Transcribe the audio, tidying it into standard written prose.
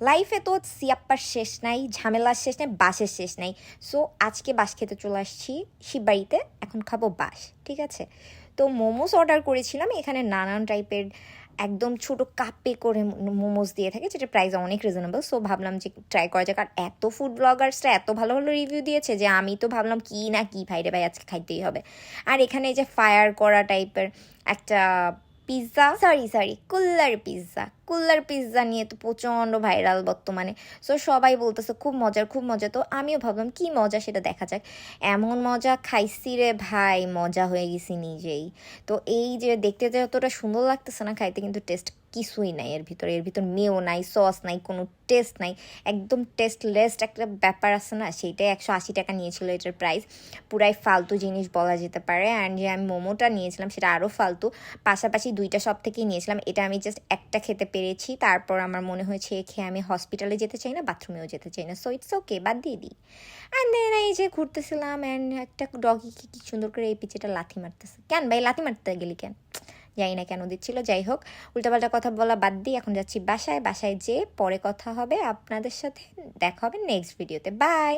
লাইফে তো সিয়াপ্পার শেষ নাই, ঝামেলার শেষ নাই, বাসের শেষ নাই। সো আজকে বাস খেতে চলে আসছি শিববাড়িতে, এখন খাবো বাস, ঠিক আছে? তো মোমোস অর্ডার করেছিলাম, এখানে নানান টাইপের একদম ছোট কাপে করে মোমোস দিয়ে থাকে, যেটা প্রাইস অনেক রিজনেবল। সো ভাবলাম যে ট্রাই করা যাক। আর এত ফুড ব্লগার্সরা এত ভালো ভালো রিভিউ দিয়েছে যে আমি তো ভাবলাম কি না কি, ভাই রে ভাই আজকে খাইতেই হবে। আর এখানে এই যে ফায়ার করা টাইপের একটা পিৎজা, সরি কুল্লার পিৎজা নিয়ে তো প্রচণ্ড ভাইরাল বর্তমানে। সো সবাই বলতেছে খুব মজার খুব মজা, তো আমিও ভাবলাম কি মজা সেটা দেখা যাক। এমন মজা খাইছি রে ভাই, মজা হয়ে গেছি নিজেই। তো এই যে দেখতে যতটা সুন্দর লাগতেছে না, খাইতে কিন্তু টেস্ট কিছুই নাই এর ভিতরে। এর ভিতর মেও নাই, সস নাই, কোনো টেস্ট নাই, একদম টেস্টলেস একটা ব্যাপার আছে না, সেইটাই। 180 টাকা নিয়েছিল এটার প্রাইস, পুরাই ফালতু জিনিস বলা যেতে পারে। অ্যান্ড যে আমি মোমোটা নিয়েছিলাম সেটা আরও ফালতু। পাশাপাশি দুইটা সব থেকেই নিয়েছিলাম, এটা আমি জাস্ট একটা খেতে পেরেছি, তারপর আমার মনে হয়েছে খেয়ে আমি হসপিটালে যেতে চাই না, বাথরুমেও যেতে চাই না, সো ইটস ওকে, বাদ দিয়ে দিই। অ্যান্ড দেন এই যে ঘুরতেছিলাম, অ্যান্ড একটা ডগি কি সুন্দর করে এই পিছেটা লাথি মারতেছে। কেন ভাই লাথি মারতে গেলি কেন? জানি না কেন দিচ্ছিল। যাই হোক, উল্টাপাল্টা কথা বলা বাদ দিয়ে এখন যাচ্ছি বাসায়। বাসায় যেয়ে পরে কথা হবে আপনাদের সাথে, দেখা হবে নেক্সট ভিডিওতে। বাই।